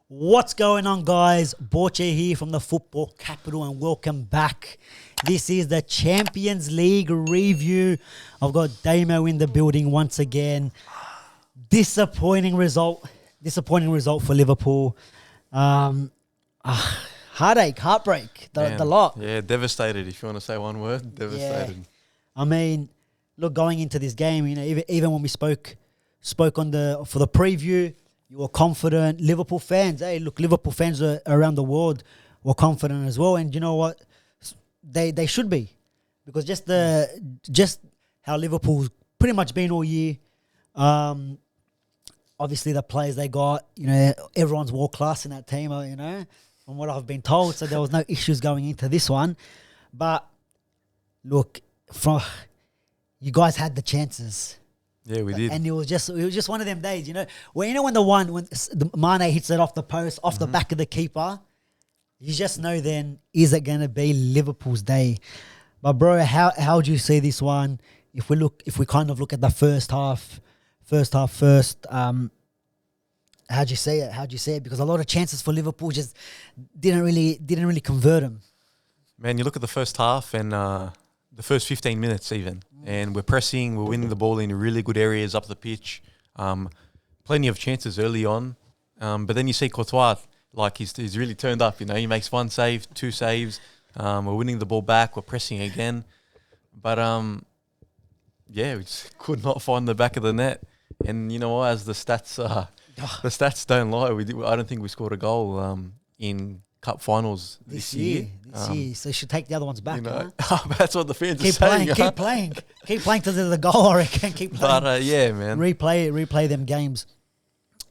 What's going on, guys? Borche here from the Football Capital, and welcome back. This is the Champions League review. I've got Damo in the building once again. Disappointing result for Liverpool. Heartache, heartbreak, the lot. Yeah, devastated, if you want to say one word. Devastated. Yeah. I mean, look, going into this game, you know, even when we spoke for the preview, you were confident. Liverpool fans, Liverpool fans around the world were confident as well. And you know what? They should be, because just how Liverpool's pretty much been all year. Obviously the players they got, you know, everyone's world class in that team, you know, from what I've been told. So there was no issues going into this one. But look, you guys had the chances. Yeah, we did. And it was just one of them days, you know. When the Mane hits it off the post, off the back of the keeper, you just know then, is it going to be Liverpool's day? But bro, how do you see this one? If we kind of look at the first half, how'd you see it? Because a lot of chances for Liverpool just didn't really convert them. Man, you look at the first half and the first 15 minutes even, and we're pressing, we're winning the ball in really good areas up the pitch. Plenty of chances early on. But then you see Courtois, like he's really turned up, you know. He makes one save, two saves. We're winning the ball back, we're pressing again. But, we just could not find the back of the net. And, you know what, as the stats don't lie, I don't think we scored a goal in cup finals this year. So you should take the other ones back. You know, that's what the fans are saying. Keep playing till there's a goal, I reckon. Keep playing. But man, replay them games.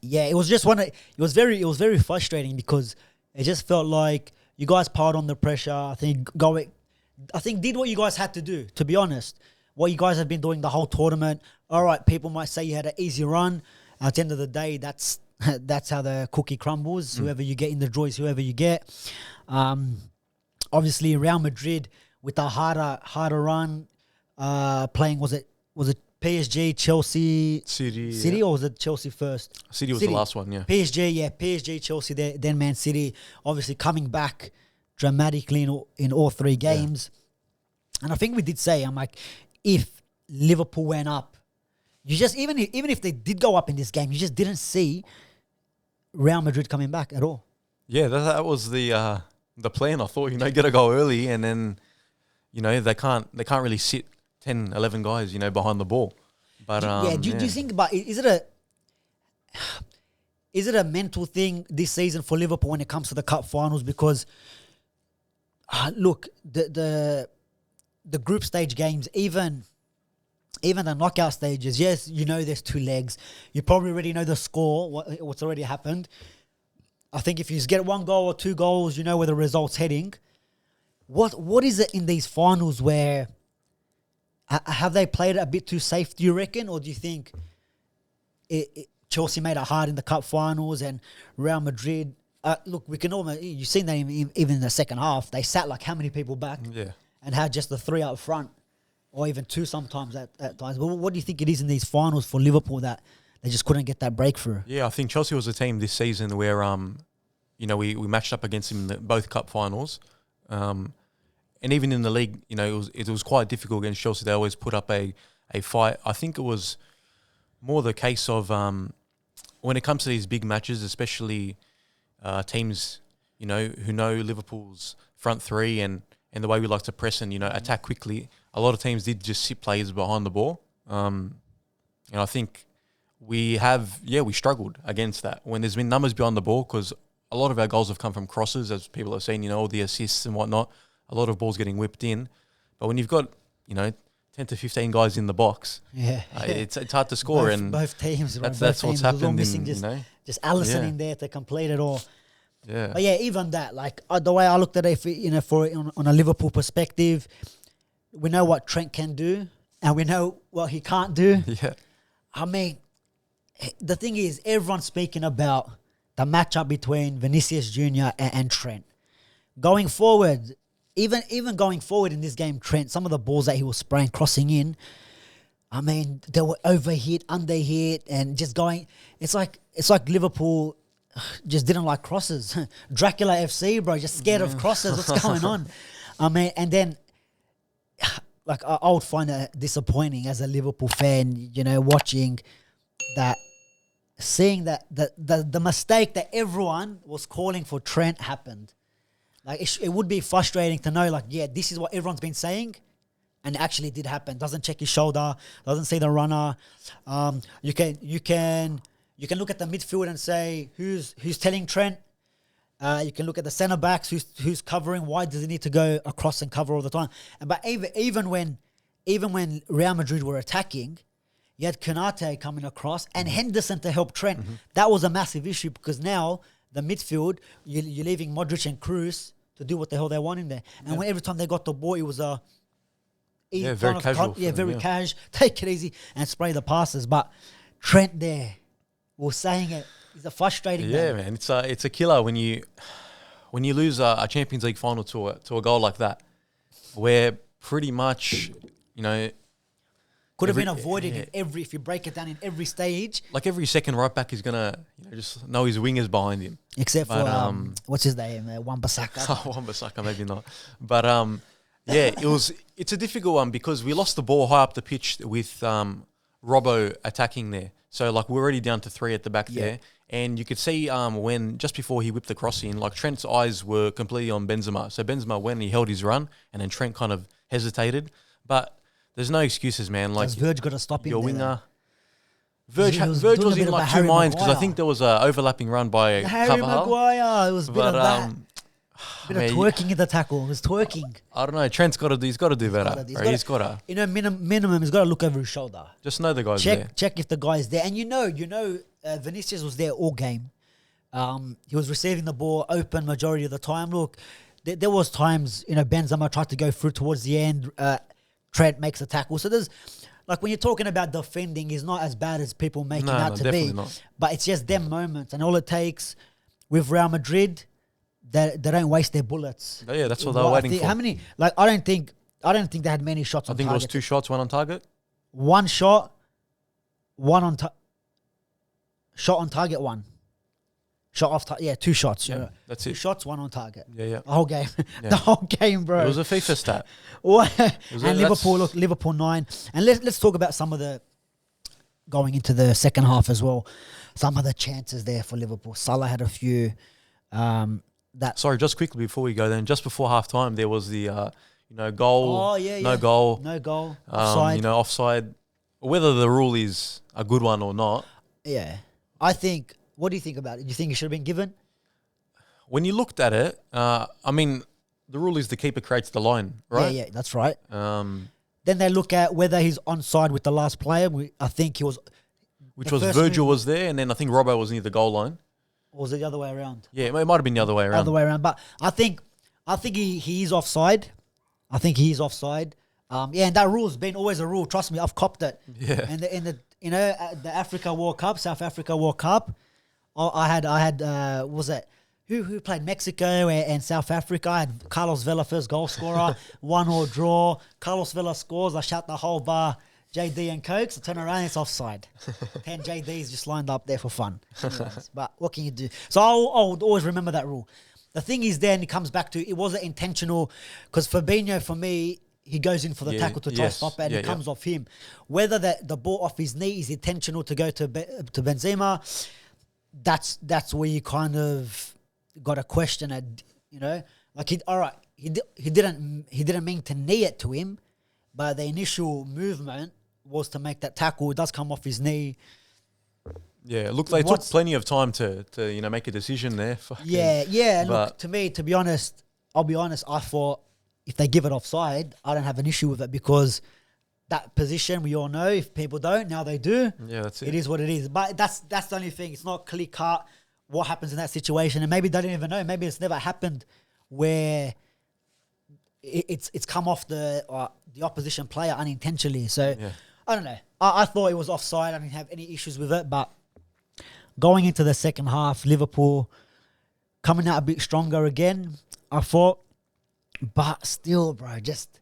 Yeah, it was just it was very frustrating, because it just felt like you guys piled on the pressure. I think did what you guys had to do. To be honest, what you guys have been doing the whole tournament. All right, people might say you had an easy run. At the end of the day, that's how the cookie crumbles. Whoever you get in the draw is whoever you get. Obviously, Real Madrid with a harder run, playing was it PSG, Chelsea, City, or was it Chelsea first? City was the last one, yeah. PSG, Chelsea, then Man City. Obviously, coming back dramatically in all three games. Yeah. And I think we did say, I'm like, if Liverpool went up, you just even if they did go up in this game, you just didn't see Real Madrid coming back at all. Yeah, that was the plan. I thought, you know, get a goal early, and then, you know, they can't really sit 10, 11 guys, you know, behind the ball. But do you think about, is it a mental thing this season for Liverpool when it comes to the cup finals? Because look, the group stage games, even the knockout stages, yes, you know there's two legs. You probably already know the score, what's already happened. I think if you get one goal or two goals, you know where the result's heading. What is it in these finals where have they played it a bit too safe, do you reckon? Or do you think Chelsea made it hard in the cup finals, and Real Madrid, look, we can almost, you've seen that even in the second half, they sat like how many people back? Yeah. And had just the three up front, or even two sometimes at times. But what do you think it is in these finals for Liverpool that they just couldn't get that breakthrough? Yeah, I think Chelsea was a team this season where, you know, we matched up against them in both cup finals. And even in the league, you know, it was quite difficult against Chelsea. They always put up a fight. I think it was more the case of when it comes to these big matches, especially teams, you know, who know Liverpool's front three and the way we like to press and, you know, attack quickly. A lot of teams did just sit players behind the ball. And I think we struggled against that when there's been numbers behind the ball, because a lot of our goals have come from crosses, as people have seen, you know, all the assists and whatnot. A lot of balls getting whipped in. But when you've got, you know, 10 to 15 guys in the box, it's hard to score. Both teams. That's what's happened. Missing just Alisson in there to complete it all. Yeah. But yeah, even that, like the way I looked at it, you know, on a Liverpool perspective, we know what Trent can do, and we know what he can't do. Yeah. I mean, the thing is, everyone's speaking about the matchup between Vinicius Junior and Trent. Going forward, even going forward in this game, Trent, some of the balls that he was spraying, crossing in, I mean, they were overhit, underhit, and just going. It's like Liverpool just didn't like crosses. Dracula FC, bro, just scared of crosses. What's going on? I mean, and then like I would find it disappointing as a Liverpool fan, you know, watching that, seeing that the mistake that everyone was calling for Trent happened. Like it would be frustrating to know, like, yeah, this is what everyone's been saying, and it actually did happen. Doesn't check his shoulder, doesn't see the runner. You can look at the midfield and say who's telling Trent. You can look at the centre backs who's covering. Why does he need to go across and cover all the time? But even when Real Madrid were attacking, you had Konate coming across and Henderson to help Trent. That was a massive issue because now the midfield, you're leaving Modric and Kroos to do what the hell they want in there. And when every time they got the ball, it was very casual. Very casual. Take it easy and spray the passes. But Trent there was saying it. It's a frustrating. Yeah, man. It's a killer when you lose a Champions League final to a goal like that, where pretty much, you know, could have been avoided if you break it down in every stage. Like every second right back is gonna just know his wingers behind him. Except for what's his name, Wan-Bissaka. Wan-Bissaka maybe not, but yeah, it's a difficult one because we lost the ball high up the pitch with Robbo attacking there. So like we're already down to 3 at the back there. And you could see when just before he whipped the cross in, like Trent's eyes were completely on Benzema. So Benzema went and he held his run, and then Trent kind of hesitated. But there's no excuses, man. Like Verge got to stop him. Your there, winger, Verge was in like 2 minds because I think there was an overlapping run by Harry Maguire. It was a bit of that. Bit of twerking in the tackle. It was twerking. I don't know. Trent's got to do. He's got to do better. He's got to. You know, minimum. He's got to look over his shoulder. Just know the guy's there. Check if the guy's there. And you know, Vinicius was there all game. He was receiving the ball open majority of the time. Look, there was times, you know, Benzema tried to go through towards the end. Trent makes a tackle. So there's, like, when you're talking about defending, is not as bad as people make it out to be. Not. But it's just them moments, and all it takes with Real Madrid, they don't waste their bullets. Yeah, that's what they were waiting for. How many? Like, I don't think they had many shots on target. I think it was 2 shots, 1 on target. One shot, shot on target, 1. Shot off target. Yeah, 2 shots. Yeah, that's it. 2 shots, 1 on target. Yeah. The whole game. The whole game, bro. It was a FIFA stat. And Liverpool 9. And let's talk about some of the, going into the second half as well, some of the chances there for Liverpool. Salah had a few. Sorry, just quickly before we go then, just before half-time, there was the, goal, no goal. No goal, offside. Offside. Whether the rule is a good one or not. Yeah. I think, what do you think about it? Do you think it should have been given? When you looked at it, I mean, the rule is the keeper creates the line, right? Yeah, that's right. Then they look at whether he's onside with the last player. I think he was... Which was Virgil was there, and then I think Robbo was near the goal line. Or was it the other way around? Yeah, it might have been the other way around. But I think he is offside. I think he is offside. And that rule's been always a rule. Trust me, I've copped it. Yeah. And the Africa World Cup, South Africa World Cup, I had was it who played Mexico and South Africa? I had Carlos Vela first goal scorer, 1-1 draw. Carlos Vela scores. I shut the whole bar. JD and Cokes, I turn around, it's offside. 10 JDs just lined up there for fun. Anyways, but what can you do? So I would always remember that rule. The thing is then it comes back to, it wasn't intentional, because Fabinho, for me, he goes in for the tackle to try to stop it, and it comes off him. Whether the ball off his knee is intentional to go to Benzema, that's where you kind of got to question it, Like, he didn't mean to knee it to him, but the initial movement was to make that tackle. It does come off his knee. Yeah, look, they took plenty of time to make a decision there. Yeah. Look, to me, to be honest, I'll be honest, I thought if they give it offside, I don't have an issue with it, because that position, we all know, if people don't, now they do. Yeah, that's it. It is what it is. But that's the only thing. It's not clear cut what happens in that situation. And maybe they don't even know. Maybe it's never happened where it's come off the opposition player unintentionally. So, I don't know. I thought it was offside. I didn't have any issues with it. But going into the second half, Liverpool coming out a bit stronger again. I thought But still, bro, just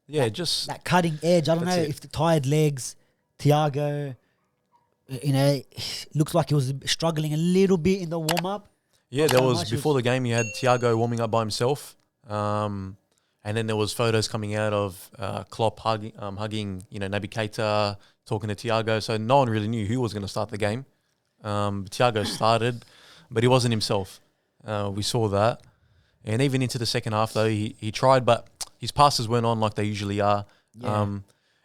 just that cutting edge. I don't know That's it. if the tired legs, Thiago, looks like he was struggling a little bit in the warm up. yeah. Not There so was much, before the game. You had Thiago warming up by himself, and then there was photos coming out of Klopp hugging Naby Keita, talking to Thiago. So no one really knew who was going to start the game. Thiago started, but he wasn't himself. We saw that. And even into the second half, though, he tried, but his passes weren't on like they usually are. Yeah.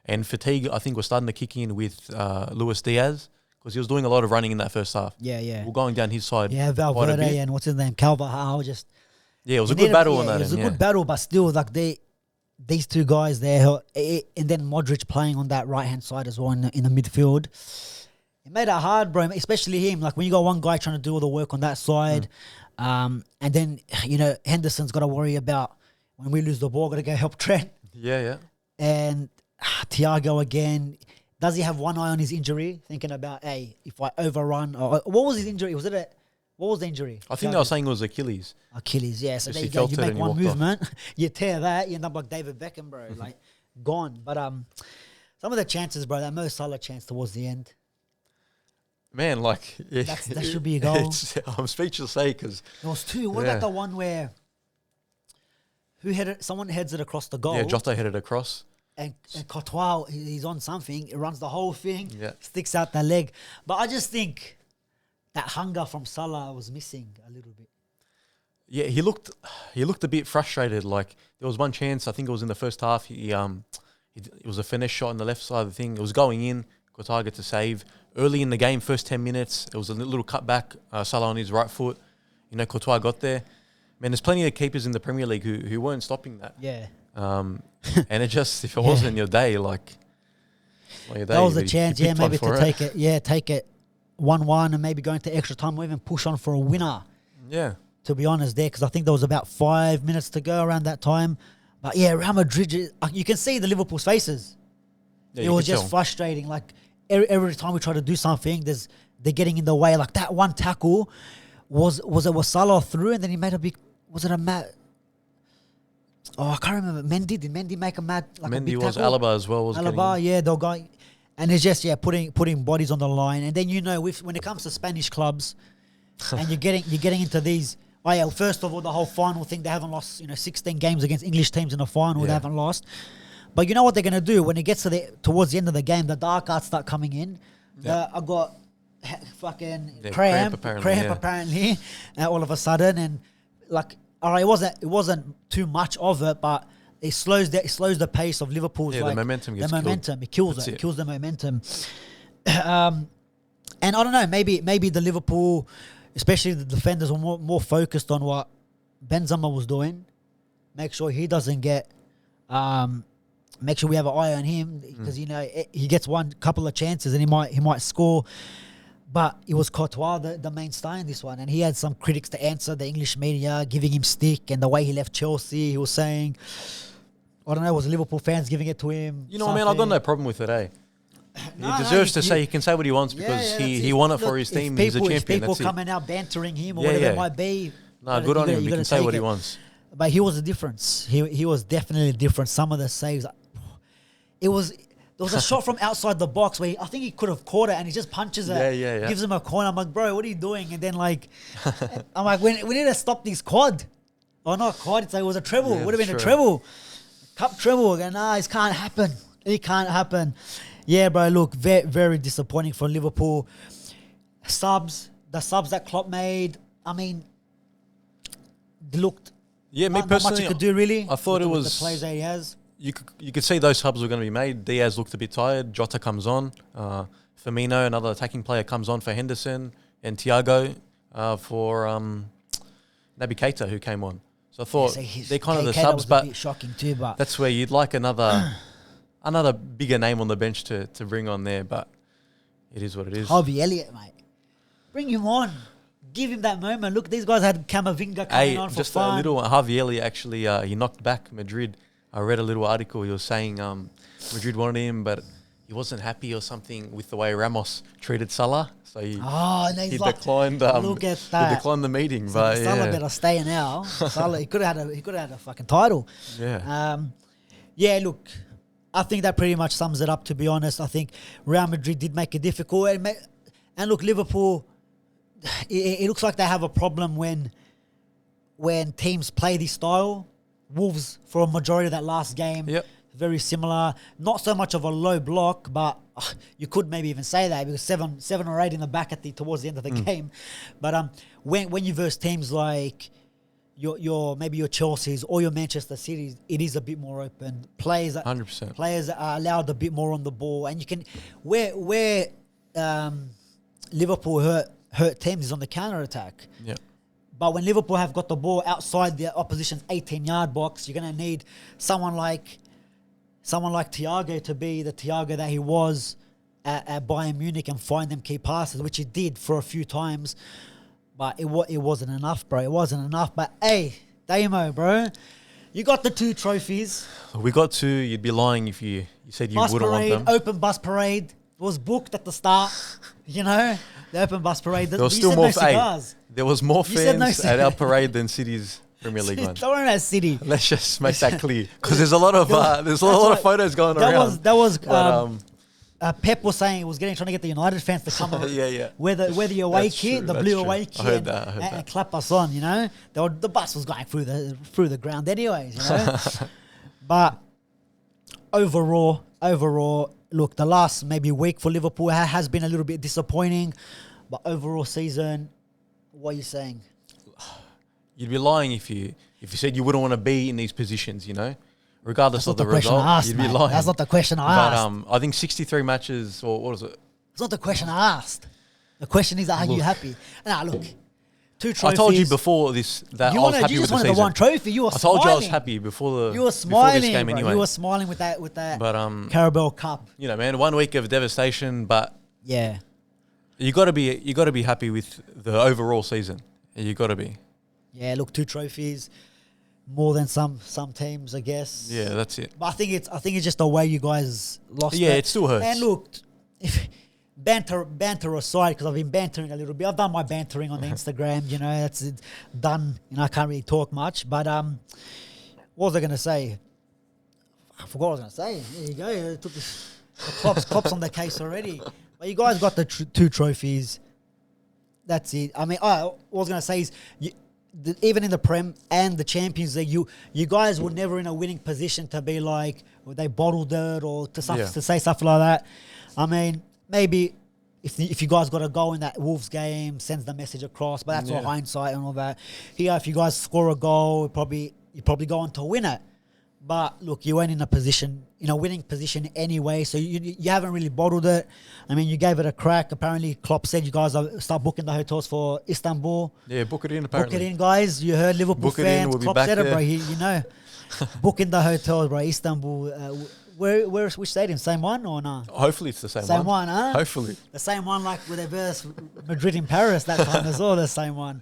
And fatigue, I think, was starting to kick in with Luis Diaz because he was doing a lot of running in that first half. Yeah. We're going down his side. Yeah, quite a Valverde bit. and what's his name, Carvajal. Just Yeah, it was a they good needed- battle yeah, on that It was end. a Yeah. good battle, but still, like these two guys there, and then Modric playing on that right hand side as well in the midfield. It made it hard, bro. Especially him. Like when you got one guy trying to do all the work on that side, and then Henderson's got to worry about when we lose the ball, got to go help Trent. Yeah. And Thiago again. Does he have one eye on his injury? Thinking about, hey, if I overrun, or what was his injury? What was the injury? I think they were saying it was Achilles. Achilles, yeah. So Just there he you go. felt You it make and he one walked off. movement, you tear that, you end up like David Beckham, bro. Like gone. But some of the chances, bro, that Mo Salah chance towards the end. Man, like That should be a goal. I'm speechless, because There was two. What about the one where someone heads it across the goal? yeah, Jota headed across. And Courtois, he's on something. He runs the whole thing. Yeah. Sticks out the leg. But I just think that hunger from Salah was missing a little bit. Yeah, he looked a bit frustrated. Like there was one chance, I think it was in the first half. It was a finesse shot on the left side of the thing. It was going in. Courtois gets a save early in the game. First 10 minutes, it was a little cutback. Salah on his right foot. Courtois got there. Man, there's plenty of keepers in the Premier League who weren't stopping that. Yeah. And it just, if it wasn't your day, like your day, That was you- a you chance, picked one maybe for to take it 1-1 and maybe go into extra time or even push on for a winner, Yeah. to be honest, there, because I think there was about 5 minutes to go around that time. But yeah, Real Madrid, you can see the Liverpool's faces. Yeah, It you was could just tell. frustrating. Like every time we try to do something, they're getting in the way. Like that one tackle was Salah through, and then he made a big. Was it a mad? Oh, I can't remember. Mendy, did Mendy make a mad? Like a Mendy big was tackle? Alaba as well. Was getting Alaba, in. yeah, they'll go, and it's just putting bodies on the line, and then when it comes to Spanish clubs, and you're getting into these. Oh yeah, first of all, the whole final thing, they haven't lost 16 games against English teams in the final. They Yeah. haven't lost. But you know what they're gonna do when it gets towards the end of the game, the dark arts start coming in. Yeah. I got fucking Yeah, cramp apparently, yeah. apparently, all of a sudden, and like, all right, it wasn't too much of it, but it slows the pace of Liverpool's. Yeah, the like, momentum gets the killed. momentum. It kills That's it. it. It kills the momentum. And I don't know, maybe the Liverpool, especially the defenders, were more focused on what Benzema was doing. Make sure he doesn't get. Make sure we have an eye on him because he gets one couple of chances and he might score. But it was Courtois the mainstay in this one, and he had some critics to answer, the English media giving him stick, and the way he left Chelsea, he was saying, I don't know, was Liverpool fans giving it to him? You know what, man? I've got no problem with it, eh? No, He deserves to say, he can say what he wants Yeah, because yeah, he that's it. won it Look, for his if team. He's a if champion. people That's it. coming out bantering him or Yeah, whatever yeah. it might be. Nah, good on him. He can say what he wants. wants. But he was a difference. He was definitely different. Some of the saves, there was a shot from outside the box where I think he could have caught it and he just punches it. Yeah. Gives him a corner. I'm like, bro, what are you doing? And then I'm like, we need to stop this quad. Oh, not quad. It was a treble. Yeah, Would have been a true. treble. Cup treble. And it can't happen. It can't happen. Yeah, bro. Look, very, very disappointing for Liverpool. The subs that Klopp made. I mean, they looked. Yeah, me Not much personally, he could do really. I thought it with was. the plays that he has. You could see those subs were going to be made. Diaz looked a bit tired. Jota comes on. Firmino, another attacking player, comes on for Henderson, and Thiago for Naby Keita, who came on. So I thought they're kind of the subs, was a but bit shocking too. But that's where you'd like another bigger name on the bench to bring on there. But it is what it is. Harvey Elliott, mate, bring him on. Give him that moment. Look, these guys had Camavinga coming on for just fun. a little one. Harvey Elliott actually he knocked back Madrid. I read a little article. He was saying Madrid wanted him, but he wasn't happy or something with the way Ramos treated Salah, so he and he he's like, declined. look at that. He declined the meeting, So but Salah better stay now. Salah, he could have had a fucking title. yeah, Look, I think that pretty much sums it up. To be honest, I think Real Madrid did make it difficult, and look, Liverpool. It looks like they have a problem when teams play this style. Wolves, for a majority of that last game, very similar. Not so much of a low block, but you could maybe even say that because seven or eight in the back towards the end of the game. But when you verse teams like maybe your Chelseas or your Manchester Cities, it is a bit more open. 100%. Players are allowed a bit more on the ball, and you can where Liverpool hurt teams is on the counter attack. Yeah. But when Liverpool have got the ball outside the opposition's 18-yard box, you're going to need someone like Thiago to be the Thiago that he was at Bayern Munich and find them key passes, which he did for a few times. But it wasn't enough, bro. It wasn't enough. But hey, Damo, bro, you got the 2 trophies. We got 2. You'd be lying if you said you wouldn't want them. Open bus parade. It was booked at the start, the open bus parade. There was still more cigars. There was more fans at our parade than City's Premier League one. Don't worry about City. Let's just make that clear, because there's a lot of photos going around. Pep was saying trying to get the United fans to come. Wear the away kit, the blue away kit, I heard that. and clap us on. The bus was going through the ground anyways. But overall. Look, the last maybe week for Liverpool has been a little bit disappointing, but overall season, what are you saying? You'd be lying if you said you wouldn't want to be in these positions, regardless of the result. You'd be lying. That's not the question I asked. But I think 63 matches, or what is it? It's not the question I asked. The question is, are you happy? Now, look, 2 trophies. I told you before this that I was happy with the season. You just wanted the 1 trophy. You were smiling. I told you I was happy before You were smiling, this game anyway. You were smiling with that Carabao Cup. Man, 1 week of devastation, but yeah, you got to be happy with the overall season. You got to be. Yeah, look, 2 trophies, more than some teams, I guess. Yeah, that's it. But I think it's just the way you guys lost. Yeah, it still hurts. And look, if banter aside, because I've been bantering a little bit. I've done my bantering on the Instagram. That's it, done. I can't really talk much. But what was I going to say? I forgot what I was going to say. There you go. It took the cops on the case already. But you guys got the 2 trophies. That's it. I mean, what I was going to say is, even in the Prem and the Champions League, you guys were never in a winning position to be like, they bottled it or to say stuff like that. I mean, maybe if you guys got a goal in that Wolves game, sends the message across, but that's all hindsight and all that. Here, if you guys score a goal, you probably go on to win it. But look, you weren't in a winning position anyway, so you haven't really bottled it. I mean, you gave it a crack. Apparently, Klopp said you guys start booking the hotels for Istanbul. Yeah, book it in, apparently. Book it in, guys. You heard Liverpool fans. We'll Klopp said it, bro. Book in the hotels, bro. Istanbul. Which stadium? Same one or no? Hopefully it's the same one. Same one, huh? Hopefully. The same one like with their verse Madrid in Paris that time as well, the same one.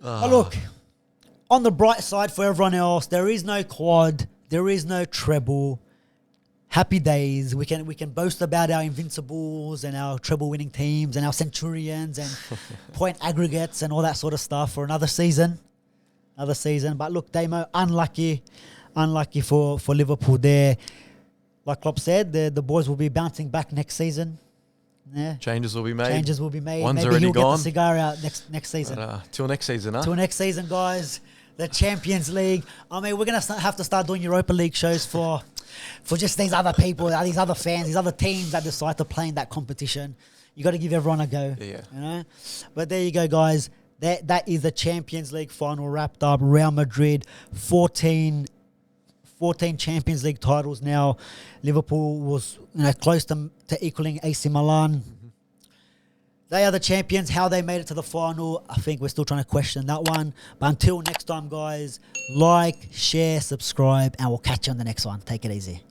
But look, on the bright side for everyone else, there is no quad, there is no treble. Happy days. We can boast about our invincibles and our treble winning teams and our centurions and point aggregates and all that sort of stuff for another season. But look, Damo, unlucky for Liverpool there. Like Klopp said, the boys will be bouncing back next season. Yeah. Changes will be made. One's maybe already he'll gone. Get the cigar out next season. Till next season, huh? Till next season, guys. The Champions League. I mean, we're going to have to start doing Europa League shows for just these other people, these other fans, these other teams that decide to play in that competition. You got to give everyone a go. Yeah. But there you go, guys. That is the Champions League final wrapped up. Real Madrid, 14 Champions League titles now. Liverpool was close to equaling AC Milan. Mm-hmm. They are the champions. How they made it to the final, I think we're still trying to question that one. But until next time, guys, like, share, subscribe, and we'll catch you on the next one. Take it easy.